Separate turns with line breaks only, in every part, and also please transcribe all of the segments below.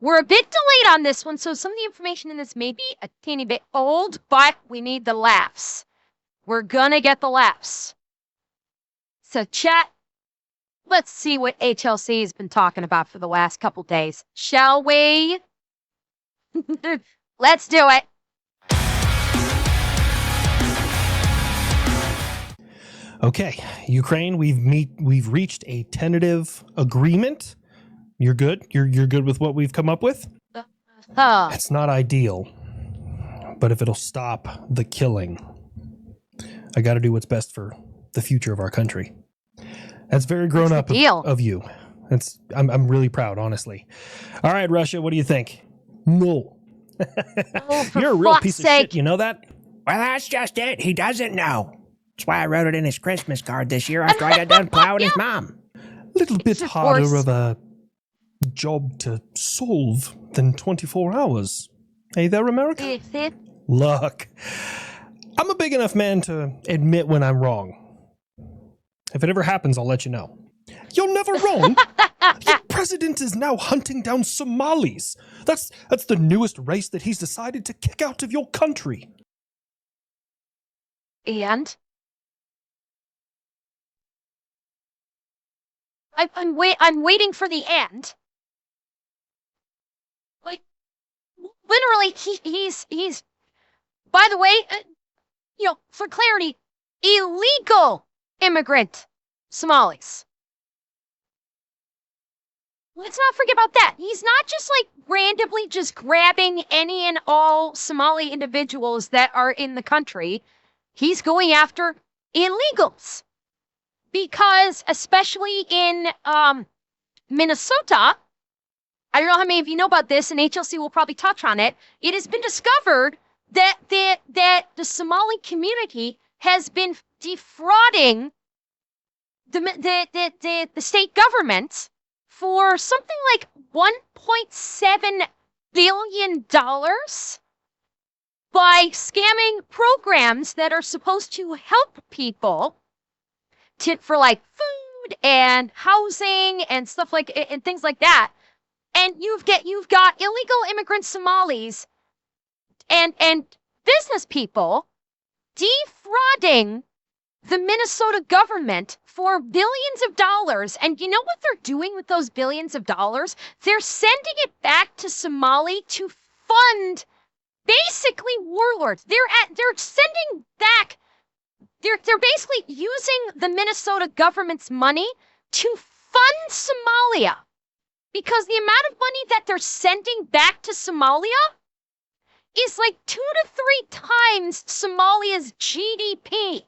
We're a bit delayed on this one, so some of the information in this may be a teeny bit old, but we need the laughs. We're gonna get the laughs. So chat, let's see what HLC has been talking about for the last couple days. Shall we? Let's do it.
Okay, Ukraine, we've reached a tentative agreement. You're good? You're good with what we've come up with? It's not ideal, but if it'll stop the killing, I got to do what's best for the future of our country. That's very grown up of you. I'm really proud, honestly. All right, Russia, what do you think? No. You're a real piece of shit, you know that?
Well, that's just it. He doesn't know. That's why I wrote it in his Christmas card this year after I got done plowing his mom.
A little bit harder of a job to solve than 24 hours. Hey there, America? Look, I'm a big enough man to admit when I'm wrong. If it ever happens, I'll let you know. You're never wrong. Your president is now hunting down Somalis. That's the newest race that he's decided to kick out of your country.
And? I'm waiting for the end. Like, literally, he's. By the way, for clarity, illegal immigrant Somalis. Let's not forget about that. He's not just randomly just grabbing any and all Somali individuals that are in the country. He's going after illegals. Because, especially in Minnesota, I don't know how many of you know about this, and HLC will probably touch on it. It has been discovered that the Somali community has been defrauding the state government for something like $1.7 billion by scamming programs that are supposed to help people for food and housing and stuff and things like that. And you've got illegal immigrant Somalis and business people defrauding the Minnesota government for billions of dollars. And you know what they're doing with those billions of dollars? They're sending it back to Somali to fund basically warlords. They're sending back. They're basically using the Minnesota government's money to fund Somalia, because the amount of money that they're sending back to Somalia is 2 to 3 times Somalia's GDP.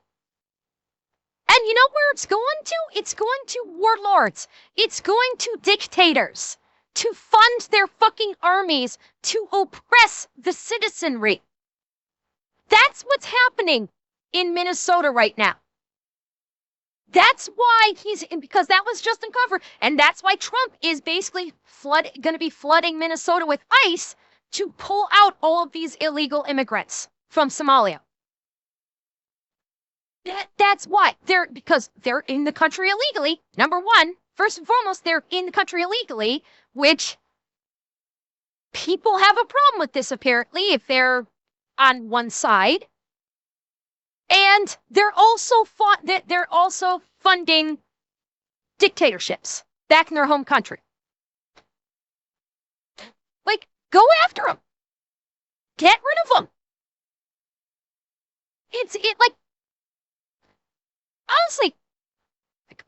And you know where it's going to? It's going to warlords. It's going to dictators to fund their fucking armies to oppress the citizenry. That's what's happening in Minnesota right now. That's why because that was just uncovered, and that's why Trump is basically going to be flooding Minnesota with ICE to pull out all of these illegal immigrants from Somalia. That's why. Because they're in the country illegally. Number one, first and foremost, they're in the country illegally, which people have a problem with this apparently if they're on one side. And they're also funding dictatorships back in their home country. Go after them. Get rid of them. Honestly,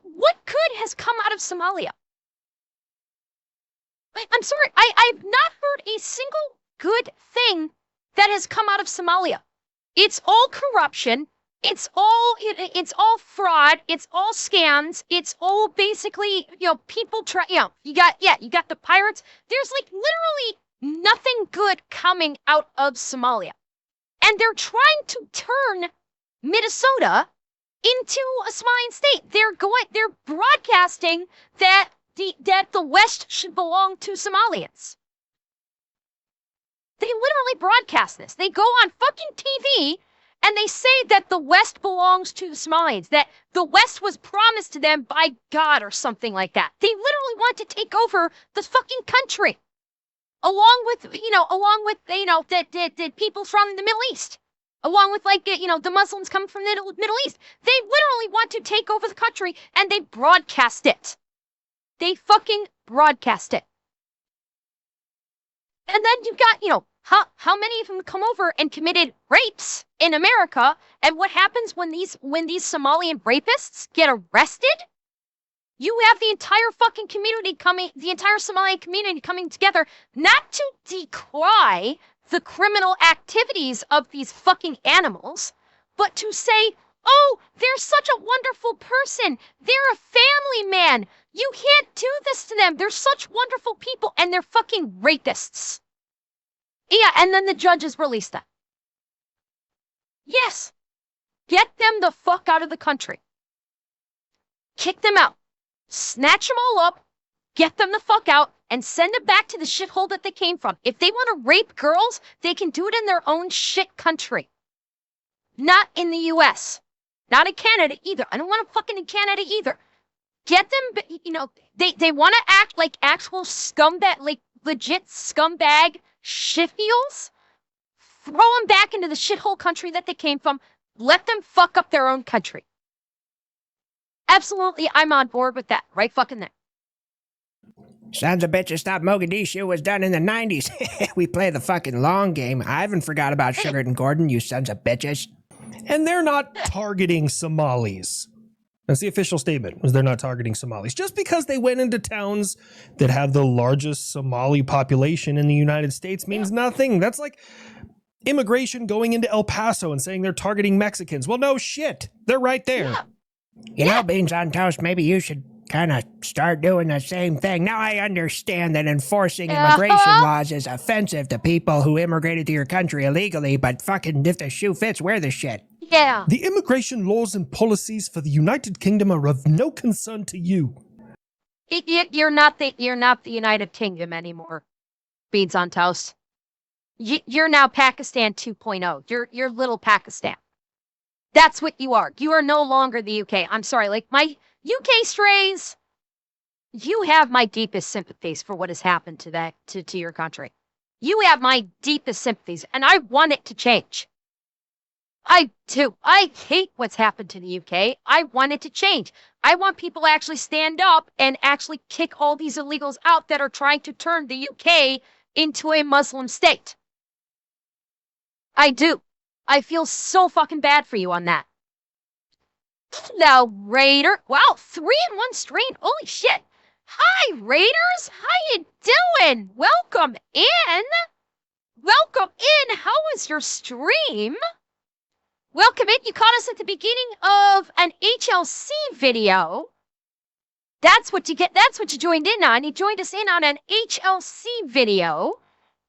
what good has come out of Somalia? I'm sorry, I've not heard a single good thing that has come out of Somalia. It's all corruption. It's all fraud. It's all scams. It's all basically, people try, you got the pirates. There's literally nothing good coming out of Somalia. And they're trying to turn Minnesota into a Somalian state. They're broadcasting that the West should belong to Somalians. They literally broadcast this. They go on fucking TV and they say that the West belongs to the Somalians, that the West was promised to them by God or something like that. They literally want to take over the fucking country. along with the people from the Middle East, along with the Muslims coming from the Middle East. They literally want to take over the country, and they broadcast it. They fucking broadcast it. And then you've got, how many of them come over and committed rapes in America? And what happens when these Somalian rapists get arrested? You have the entire fucking community the entire Somali community coming together, not to decry the criminal activities of these fucking animals, but to say, oh, they're such a wonderful person. They're a family man. You can't do this to them. They're such wonderful people, and they're fucking rapists. Yeah, and then the judges release that. Yes. Get them the fuck out of the country. Kick them out. Snatch them all up, get them the fuck out, and send them back to the shithole that they came from. If they want to rape girls, they can do it in their own shit country. Not in the US. Not in Canada either. I don't want to fucking in Canada either. Get them, they want to act like actual scumbag, like legit scumbag shitfields. Throw them back into the shithole country that they came from. Let them fuck up their own country. Absolutely, I'm on board with that. Right fucking there.
Sons of bitches Stop Mogadishu was done in the 90s. We play the fucking long game. I haven't forgot about Sugar and Gordon, you sons of bitches.
And they're not targeting Somalis. That's the official statement, was they're not targeting Somalis. Just because they went into towns that have the largest Somali population in the United States means nothing. That's like immigration going into El Paso and saying they're targeting Mexicans. Well, no shit. They're right there.
Yeah.
You know, Beans on Toast, maybe you should kind of start doing the same thing. Now I understand that enforcing immigration laws is offensive to people who immigrated to your country illegally, but fucking if the shoe fits, wear the shit.
Yeah.
The immigration laws and policies for the United Kingdom are of no concern to you.
You're not the United Kingdom anymore, Beans on Toast. You're now Pakistan 2.0. You're little Pakistan. That's what you are. You are no longer the UK. I'm sorry, like my UK strays, you have my deepest sympathies for what has happened to your country. You have my deepest sympathies, and I want it to change. I do. I hate what's happened to the UK. I want it to change. I want people to actually stand up and actually kick all these illegals out that are trying to turn the UK into a Muslim state. I do. I feel so fucking bad for you on that. Now, Raider. Wow, 3 in 1 stream. Holy shit. Hi, Raiders. How you doing? Welcome in. Welcome in. How was your stream? Welcome in. You caught us at the beginning of an HLC video. That's what you get. That's what you joined in on. You joined us in on an HLC video.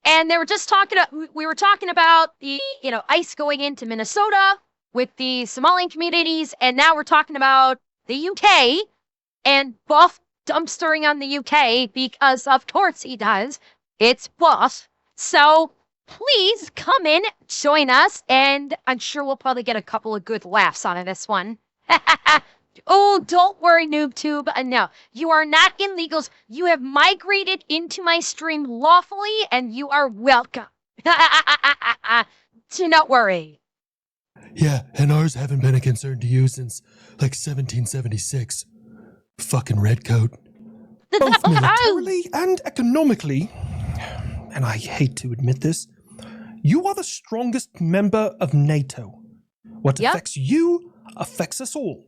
And they were just we were talking about the, ICE going into Minnesota with the Somalian communities. And now we're talking about the UK and Buff dumpstering on the UK because of course he does. It's Buff. So please come in, join us. And I'm sure we'll probably get a couple of good laughs on this one. Oh, don't worry, NoobTube. No, you are not illegals. You have migrated into my stream lawfully, and you are welcome. Do not worry.
Yeah, and ours haven't been a concern to you since, 1776. Fucking redcoat. Both militarily and economically, and I hate to admit this, you are the strongest member of NATO. What affects you affects us all.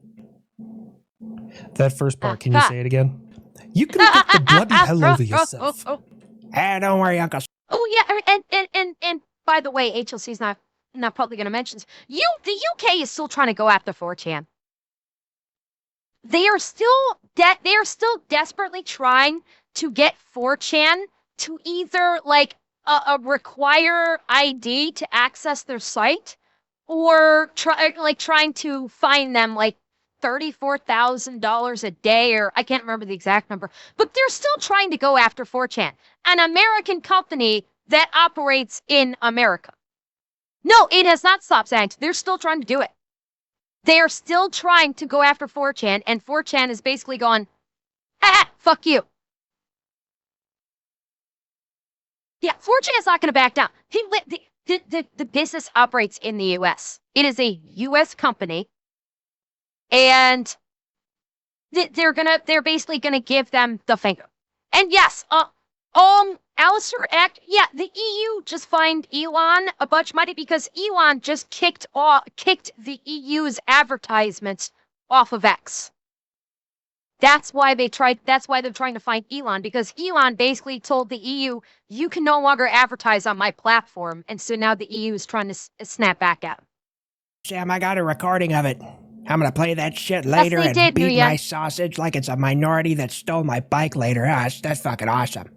That first part, can you say it again? You can get the bloody hell over yourself.
Don't worry, Uncle.
Oh yeah, and by the way, HLC's not probably going to mention this. The UK is still trying to go after 4chan. They are still desperately trying to get 4chan to either require ID to access their site, or trying to fine them $34,000 a day, or I can't remember the exact number, but they're still trying to go after 4chan, an American company that operates in America. No, it has not stopped, Saints. They're still trying to do it. They are still trying to go after 4chan, and 4chan is basically going, fuck you. Yeah, 4J is not going to back down. The business operates in the U.S. It is a U.S. company, and they're basically gonna give them the finger. And yes, Alistair Act, yeah, the EU just fined Elon a bunch of money because Elon just kicked the EU's advertisements off of X. That's why they're trying to find Elon, because Elon basically told the EU, you can no longer advertise on my platform. And so now the EU is trying to snap back at him.
Sam, I got a recording of it. I'm gonna play that shit later and beat my sausage like it's a minority that stole my bike later. That's fucking awesome.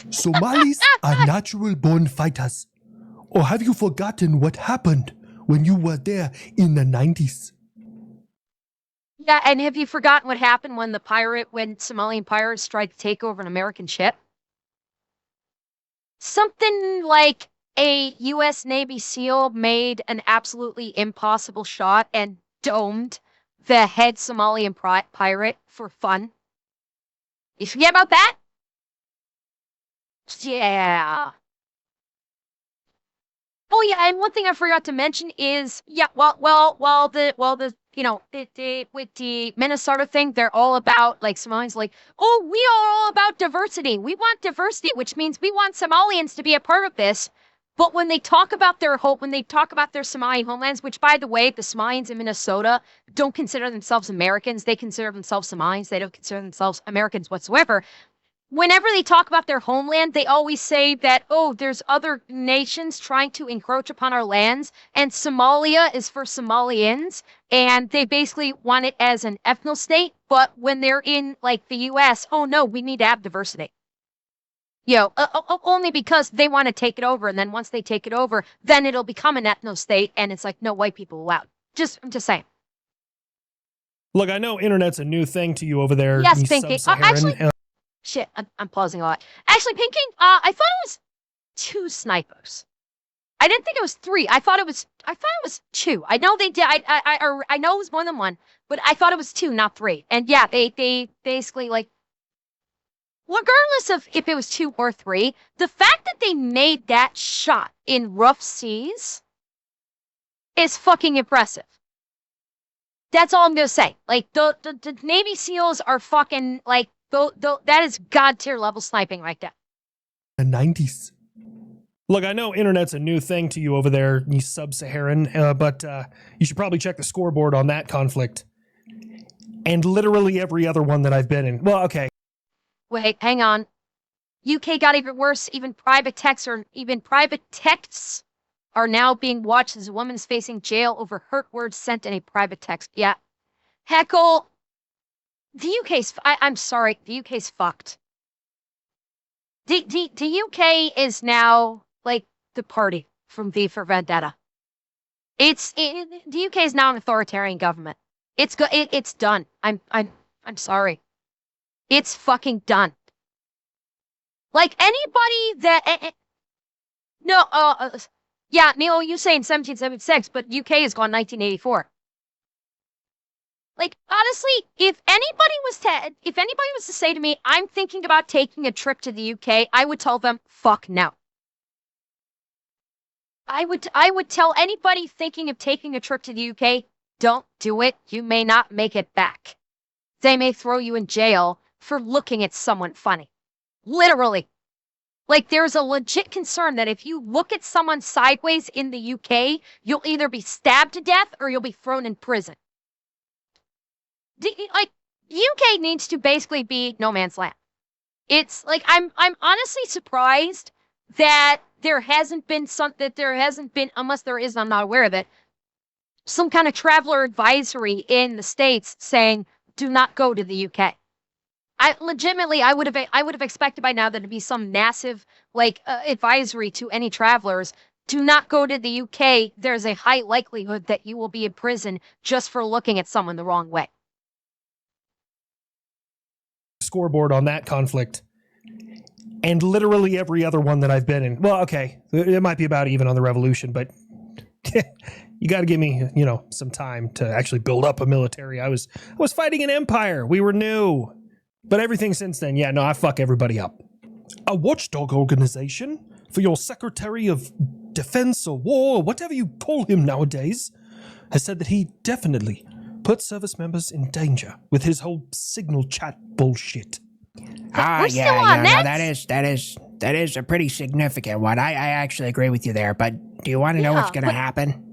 Somalis are natural-born fighters. Or have you forgotten what happened when you were there in the 90s?
Yeah, and have you forgotten what happened when Somalian pirates tried to take over an American ship? Something like a U.S. Navy SEAL made an absolutely impossible shot and domed the head Somalian pirate for fun. You forget about that? Yeah. Oh yeah, and one thing I forgot to mention is, yeah, with the Minnesota thing, they're all about, like, Somalians, like, oh, we are all about diversity. We want diversity, which means we want Somalians to be a part of this. But when they talk about their Somali homelands, which, by the way, the Somalians in Minnesota don't consider themselves Americans. They consider themselves Somalians. They don't consider themselves Americans whatsoever. Whenever they talk about their homeland, they always say that, oh, there's other nations trying to encroach upon our lands, and Somalia is for Somalians, and they basically want it as an ethno-state. But when they're in, like, the U.S., oh, no, we need to have diversity. Only because they want to take it over, and then once they take it over, then it'll become an ethno-state, and it's like, no white people allowed. I'm just saying.
Look, I know internet's a new thing to you over there.
Yes, Pinky. Shit, I'm pausing a lot. Actually, Pinky, I thought it was 2 snipers. I didn't think it was 3. I thought it was 2. I know they did. I know it was more than 1, but I thought it was 2, not 3. And yeah, they basically, like, regardless of if it was 2 or 3, the fact that they made that shot in rough seas is fucking impressive. That's all I'm gonna say. Like, the Navy SEALs are fucking, like, that is god tier level sniping right there.
The 90s.
Look, I know internet's a new thing to you over there, you sub-Saharan, but you should probably check the scoreboard on that conflict. And literally every other one that I've been in. Well, okay.
Wait, hang on. UK got even worse. Even private texts are now being watched as a woman is facing jail over hurt words sent in a private text. Yeah. Heckle. The UK's... I'm sorry. The UK's fucked. The UK is now, like, the party from V for Vendetta. The UK is now an authoritarian government. It's done. I'm sorry. It's fucking done. Like, anybody that... yeah, Neil, you say in 1776, but UK has gone 1984. Like, honestly, if anybody was to say to me, I'm thinking about taking a trip to the UK, I would tell them, fuck no. I would tell anybody thinking of taking a trip to the UK, don't do it. You may not make it back. They may throw you in jail for looking at someone funny. Literally. Like, there's a legit concern that if you look at someone sideways in the UK, you'll either be stabbed to death or you'll be thrown in prison. Like, UK needs to basically be no man's land. It's like, I'm honestly surprised that there hasn't been, unless there is, I'm not aware of it, some kind of traveler advisory in the States saying, do not go to the UK. I would have expected by now that it'd be some massive, like, advisory to any travelers. Do not go to the UK. There's a high likelihood that you will be in prison just for looking at someone the wrong way.
Scoreboard on that conflict. And literally every other one that I've been in. Well, okay, it might be about even on the revolution, but you got to give me, some time to actually build up a military. I was fighting an empire. We were new. But everything since then, yeah, no, I fuck everybody up. A watchdog organization for your Secretary of Defense or War, or whatever you call him nowadays, has said that he definitely put service members in danger with his whole signal chat bullshit.
We're still on
no,
that?
that is a pretty significant one. I actually agree with you there, but do you want to know what's gonna happen?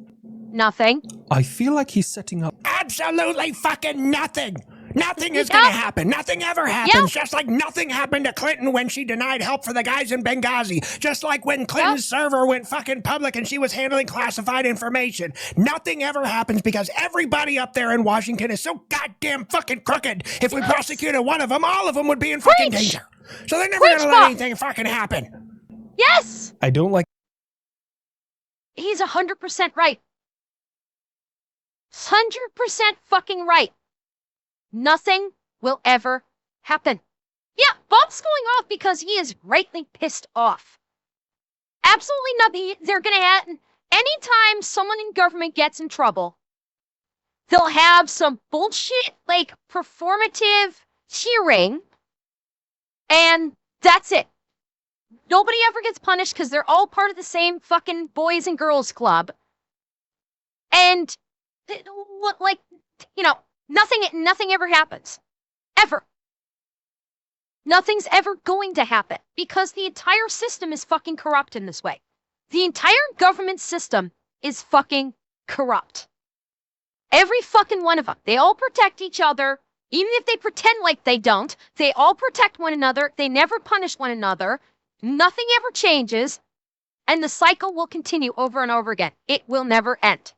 Nothing.
I feel like he's setting up...
Absolutely fucking nothing! Nothing is gonna happen. Nothing ever happens. Just like nothing happened to Clinton when she denied help for the guys in Benghazi. Just like when Clinton's server went fucking public and she was handling classified information. Nothing ever happens because everybody up there in Washington is so goddamn fucking crooked. If we prosecuted one of them, all of them would be in fucking danger. So they're never gonna let anything fucking happen.
Yes!
I don't like...
He's 100% right. 100% fucking right. Nothing will ever happen. Yeah, Bob's going off because he is rightly pissed off. Absolutely nothing. They're gonna have... Anytime someone in government gets in trouble, they'll have some bullshit, like, performative hearing, and that's it. Nobody ever gets punished because they're all part of the same fucking boys and girls club. And, like, you know, nothing ever happens. Ever. Nothing's ever going to happen because the entire system is fucking corrupt in this way. The entire government system is fucking corrupt. Every fucking one of them. They all protect each other. Even if they pretend like they don't, they all protect one another. They never punish one another. Nothing ever changes. And the cycle will continue over and over again. It will never end.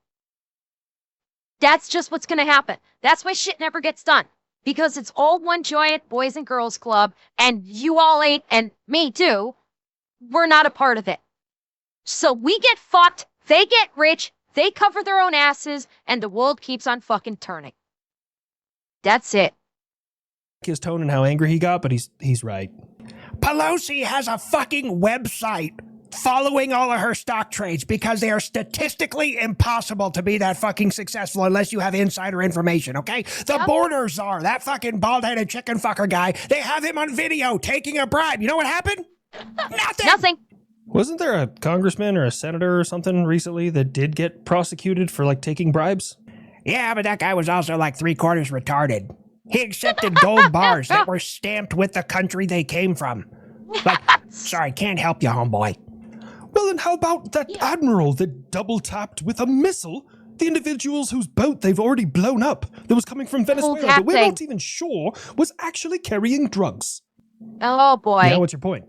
That's just what's going to happen. That's why shit never gets done. Because it's all one giant boys and girls club, and you all ain't, and me too. We're not a part of it. So we get fucked, they get rich, they cover their own asses, and the world keeps on fucking turning. That's it.
His tone and how angry he got, but he's right.
Pelosi has a fucking website following all of her stock trades because they are statistically impossible to be that fucking successful unless you have insider information, okay? The border czar, that fucking bald-headed chicken fucker guy, they have him on video taking a bribe. You know what happened? Nothing.
Wasn't there a congressman or a senator or something recently that did get prosecuted for, like, taking bribes?
Yeah, but that guy was also like 3/4 retarded. He accepted gold bars that were stamped with the country they came from. Like, sorry, can't help you, homeboy.
Well, and how about that admiral that double-tapped with a missile the individuals whose boat they've already blown up that was coming from Venezuela that we're not even sure was actually carrying drugs?
Oh, boy.
Now, what's your point?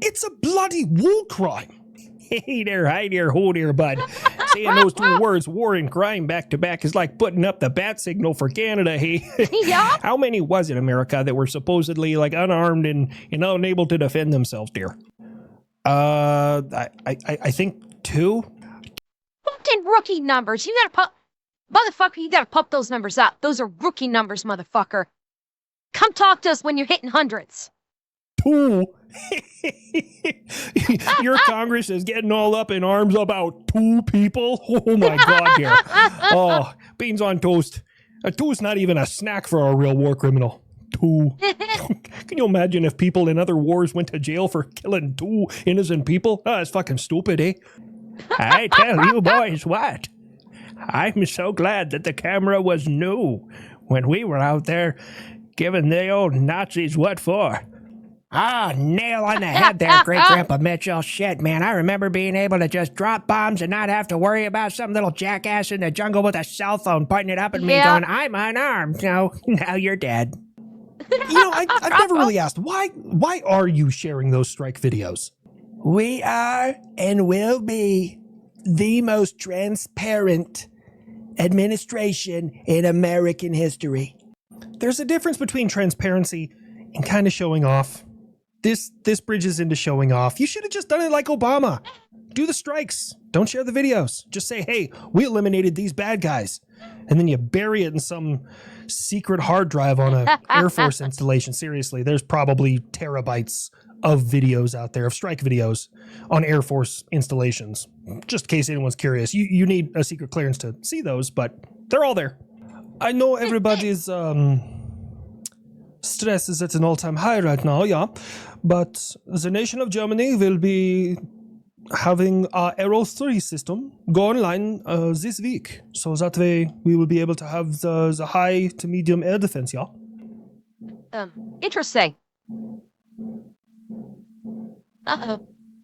It's a bloody war crime.
Hey there, hi there, ho there, bud. Saying those two words, war and crime, back to back is like putting up the bat signal for Canada, hey?
Yeah.
How many was it, America, that were supposedly like unarmed and unable to defend themselves, dear?
I think 2.
Fucking rookie numbers. You gotta motherfucker, you gotta pump those numbers up. Those are rookie numbers, motherfucker. Come talk to us when you're hitting hundreds.
2? Your Congress is getting all up in arms about 2 people? Oh my God, dear. Oh, beans on toast. A 2's not even a snack for a real war criminal. 2. Can you imagine if people in other wars went to jail for killing 2 innocent people? Oh, that's fucking stupid, eh?
I tell you boys what, I'm so glad that the camera was new when we were out there giving the old Nazis what for. Ah, nail on the head there, Great-Grandpa Mitchell. Shit, man, I remember being able to just drop bombs and not have to worry about some little jackass in the jungle with a cell phone pointing it up at me going, I'm unarmed. No, now you're dead.
You know, I've never really asked, why are you sharing those strike videos?
We are and will be the most transparent administration in American history.
There's a difference between transparency and kind of showing off. This bridges into showing off. You should have just done it like Obama. Do the strikes. Don't share the videos. Just say, hey, we eliminated these bad guys. And then you bury it in some secret hard drive on a Air Force installation. Seriously, there's probably terabytes of videos out there, of strike videos on Air Force installations. Just in case anyone's curious. You need a secret clearance to see those, but they're all there. I know everybody's Stress is at an all-time high right now, yeah. But the nation of Germany will be having our Aero 3 system go online this week. So that way we will be able to have the high to medium air defense, yeah.
Interesting.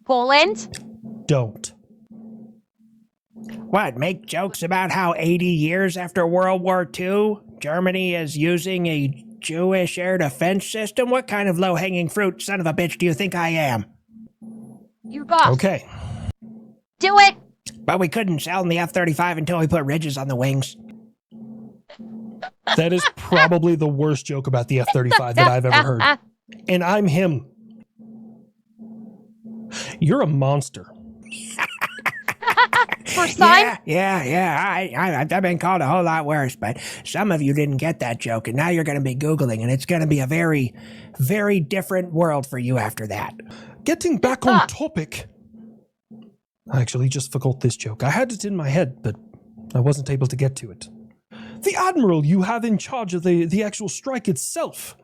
Poland?
Don't.
What, make jokes about how 80 years after World War II, Germany is using a Jewish air defense system? What kind of low-hanging fruit son of a bitch do you think I am?
You boss.
Okay.
Do it!
But we couldn't sell them the F-35 until we put ridges on the wings.
That is probably the worst joke about the F-35 that I've ever heard. And I'm him. You're a monster.
First time?
Yeah. I've been called a whole lot worse, but some of you didn't get that joke, and now you're going to be Googling, and it's going to be a very, very different world for you after that.
Getting back on topic. I actually just forgot this joke. I had it in my head, but I wasn't able to get to it. The admiral you have in charge of the actual strike itself.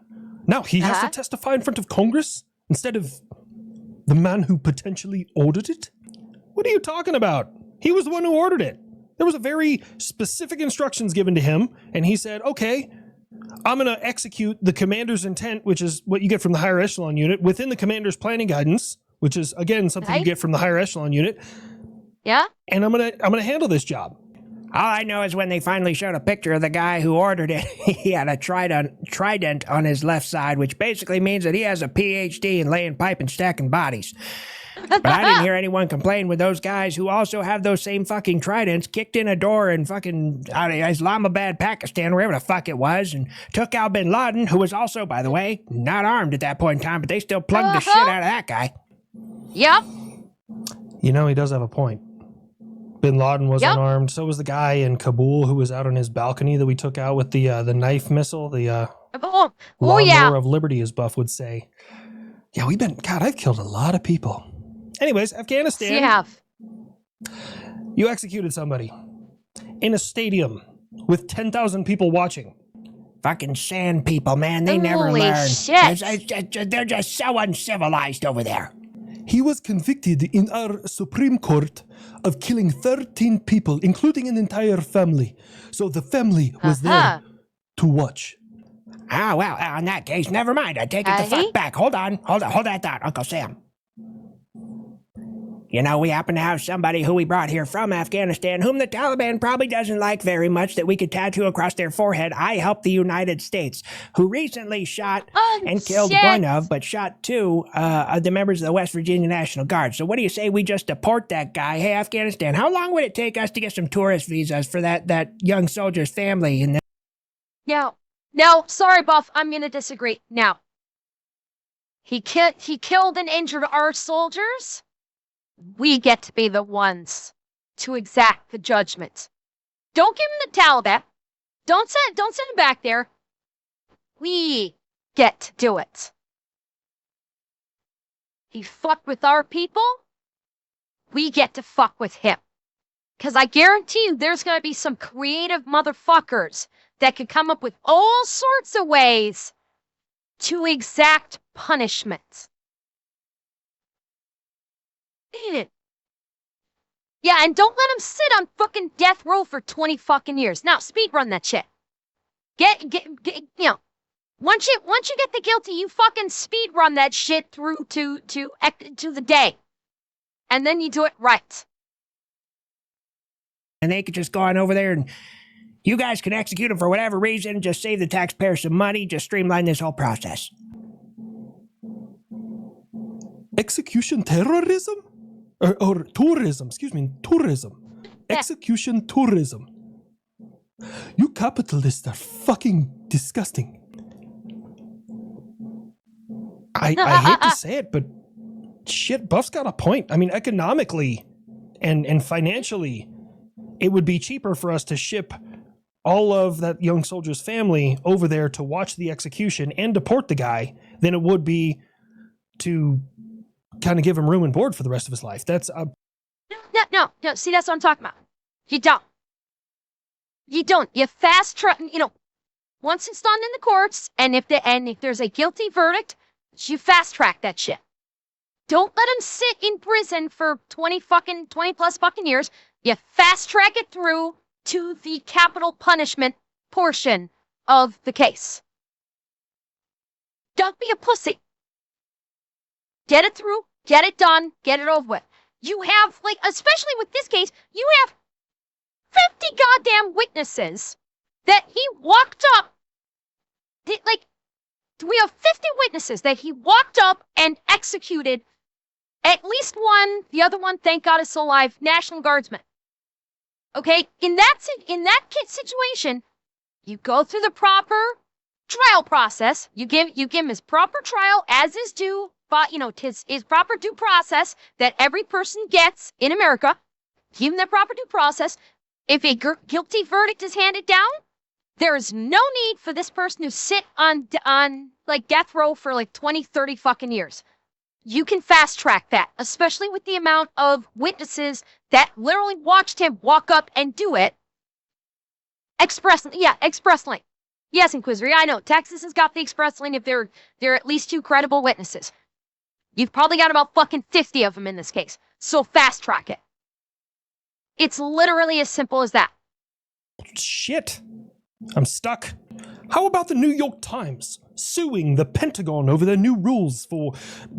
Now he has to testify in front of Congress instead of the man who potentially ordered it? What are you talking about? He was the one who ordered it. There was a very specific instructions given to him, and he said, okay, I'm going to execute the commander's intent, which is what you get from the higher echelon unit, within the commander's planning guidance, which is, again, something you get from the higher echelon unit.
Yeah?
And I'm gonna handle this job.
All I know is when they finally showed a picture of the guy who ordered it, he had a trident on his left side, which basically means that he has a PhD in laying pipe and stacking bodies. But I didn't hear anyone complain when those guys who also have those same fucking tridents kicked in a door in fucking Islamabad, Pakistan, wherever the fuck it was, and took out bin Laden, who was also, by the way, not armed at that point in time, but they still plugged the shit out of that guy.
Yep.
You know, he does have a point. Bin Laden was unarmed. So was the guy in Kabul who was out on his balcony that we took out with the knife missile. The lawnmower of liberty, as Buff would say. Yeah, God, I've killed a lot of people. Anyways, Afghanistan.
You have.
You executed somebody in a stadium with 10,000 people watching.
Fucking sand people, man. They never learn. Shit. They're just so uncivilized over there.
He was convicted in our Supreme Court of killing 13 people, including an entire family. So the family was there to watch.
Ah, well, in that case, never mind. I take it the fuck back. Hold that thought, Uncle Sam. You know, we happen to have somebody who we brought here from Afghanistan, whom the Taliban probably doesn't like very much, that we could tattoo across their forehead. I helped the United States, who recently shot and killed one of, but shot two of the members of the West Virginia National Guard. So what do you say we just deport that guy? Hey, Afghanistan, how long would it take us to get some tourist visas for that young soldier's family? And
No, sorry, Buff, I'm going to disagree. Now, he killed and injured our soldiers. We get to be the ones to exact the judgment. Don't give him the Taliban. Don't send him back there. We get to do it. He fucked with our people. We get to fuck with him. Because I guarantee you there's going to be some creative motherfuckers that could come up with all sorts of ways to exact punishment. Yeah, and don't let him sit on fucking death row for 20 fucking years. Now, speed run that shit. Get once you get the guilty, you fucking speed run that shit through to the day. And then you do it right.
And they could just go on over there and you guys can execute him for whatever reason, just save the taxpayer some money, just streamline this whole process.
Execution terrorism? Or tourism, tourism. Execution tourism. You capitalists are fucking disgusting.
I hate to say it, but shit, Buff's got a point. I mean, economically and financially, it would be cheaper for us to ship all of that young soldier's family over there to watch the execution and deport the guy than it would be to kind of give him room and board for the rest of his life. That's
No. See, that's what I'm talking about. You don't. You fast track. once it's done in the courts, and if there's a guilty verdict, you fast track that shit. Don't let them sit in prison for 20 plus fucking years. You fast track it through to the capital punishment portion of the case. Don't be a pussy. Get it through, get it done, get it over with. You have, like, especially with this case, you have 50 goddamn witnesses that he walked up. Like, we have 50 witnesses that he walked up and executed. At least one, the other one, thank God, is still alive, National Guardsman. Okay, in that situation, you go through the proper trial process. You give him his proper trial as is due, but his proper due process that every person gets in America. Give him that proper due process. If a guilty verdict is handed down, there is no need for this person to sit on like death row for like 20, 30 fucking years. You can fast track that, especially with the amount of witnesses that literally watched him walk up and do it. Express lane. Yes, Inquisitor, I know. Texas has got the express lane if there are at least 2 credible witnesses. You've probably got about fucking 50 of them in this case. So fast track it. It's literally as simple as that.
Shit. I'm stuck. How about the New York Times suing the Pentagon over their new rules for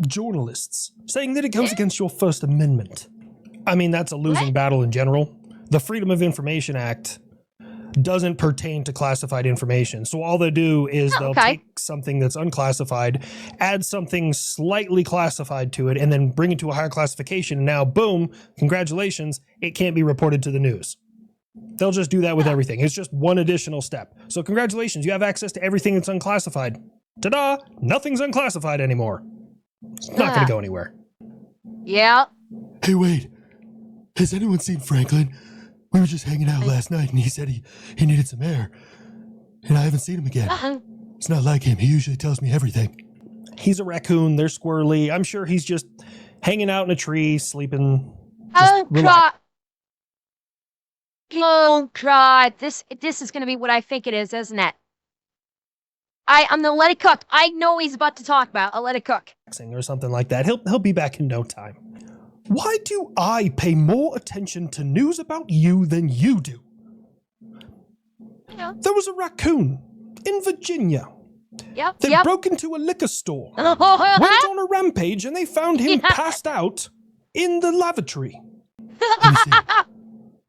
journalists, saying that it goes against your First Amendment? I mean, that's a losing battle in general. The Freedom of Information Act doesn't pertain to classified information. So all they do is they'll take something that's unclassified, add something slightly classified to it, and then bring it to a higher classification. And now, boom, congratulations, it can't be reported to the news. They'll just do that with everything. It's just one additional step. So congratulations, you have access to everything that's unclassified. Ta-da! Nothing's unclassified anymore. It's not going to go anywhere.
Yeah.
Hey, wait. Has anyone seen Franklin? We were just hanging out last night, and he said he needed some air. And I haven't seen him again. It's not like him. He usually tells me everything.
He's a raccoon. They're squirrely. I'm sure he's just hanging out in a tree, sleeping.
Oh, God. Oh, God. This is going to be what I think it is, isn't it? I'm gonna let it cook. I know he's about to talk about. I'll let it cook.
Or something like that. He'll be back in no time. Why do I pay more attention to news about you than you do?
Yeah.
There was a raccoon in Virginia.
Yep.
They broke into a liquor store, went on a rampage, and they found him passed out in the lavatory.
Let me see.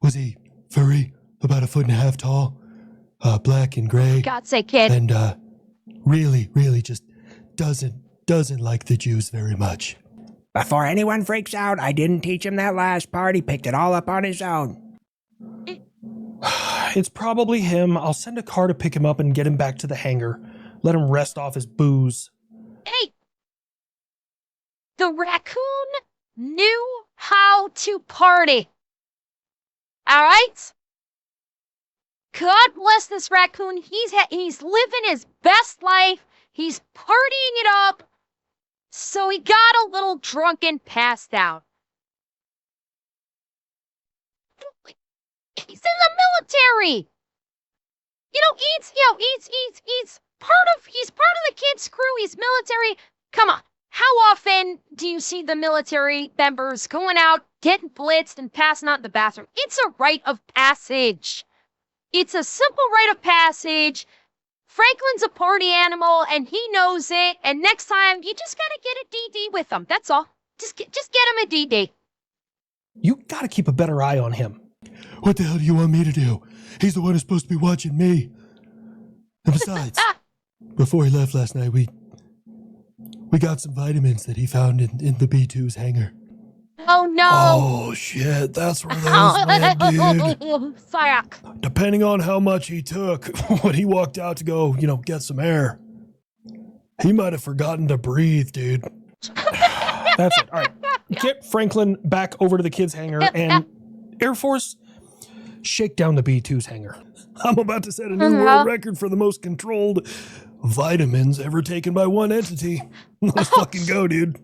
Was he furry, about 1.5 feet tall, black and gray?
God's sake, kid.
And really just doesn't like the Jews very much.
Before anyone freaks out, I didn't teach him that last part. He picked it all up on his own.
It's probably him. I'll send a car to pick him up and get him back to the hangar. Let him rest off his booze.
Hey! The raccoon knew how to party. Alright? God bless this raccoon. He's living his best life. He's partying it up. So he got a little drunk and passed out. He's in the military. He's part of the kid's crew. He's military. Come on. How often do you see the military members going out, getting blitzed, and passing out in the bathroom? It's a rite of passage. It's a simple rite of passage. Franklin's a party animal, and he knows it. And next time, you just gotta get a DD with him. That's all. Just get him a DD.
You gotta keep a better eye on him.
What the hell do you want me to do? He's the one who's supposed to be watching me. And besides, before he left last night, we got some vitamins that he found in the B2's hangar.
Oh, no.
Oh, shit. That's where those went, dude.
Fuck.
Depending on how much he took when he walked out to go, get some air, he might have forgotten to breathe, dude.
That's it. All right. Get Franklin back over to the kids' hangar, and Air Force, shake down the B2's hangar. I'm about to set a new world record for the most controlled vitamins ever taken by one entity. Let's fucking go, dude.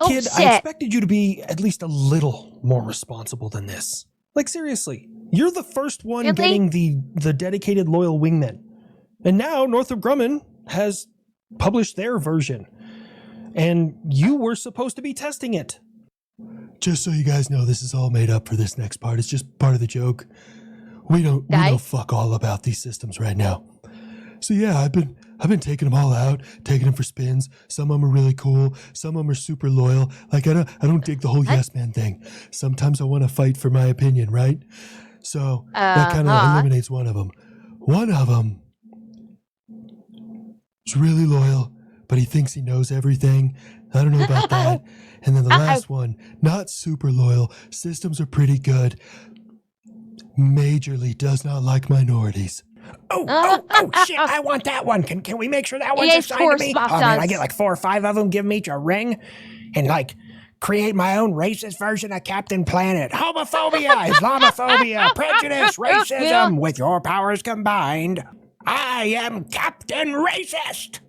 Kid,
shit.
I expected you to be at least a little more responsible than this. Like, seriously, you're the first one
Really?
getting the dedicated loyal wingmen. And now Northrop Grumman has published their version. And you were supposed to be testing it.
Just so you guys know, this is all made up for this next part. It's just part of the joke. We don't fuck all about these systems right now. So yeah, I've been taking them all out, taking them for spins. Some of them are really cool. Some of them are super loyal. Like I don't dig the whole yes man thing. Sometimes I want to fight for my opinion, right? So that kind of eliminates one of them. One of them is really loyal, but he thinks he knows everything. I don't know about that. And then the last one, not super loyal. Systems are pretty good. Majorly does not like minorities.
Oh, shit, I want that one. Can we make sure that one's assigned to me? Oh, man, I get like 4 or 5 of them, give them each a ring, and like create my own racist version of Captain Planet. Homophobia, Islamophobia, prejudice, racism. With your powers combined, I am Captain Racist.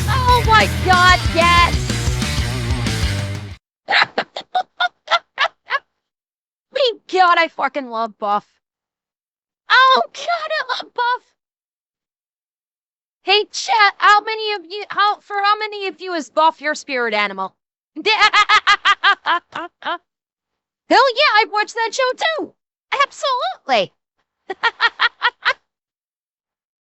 Oh my God, yes! God, I fucking love Buff. Oh God, I love Buff. Hey chat, how many of you is Buff your spirit animal? Hell yeah, I'd watch that show too. Absolutely.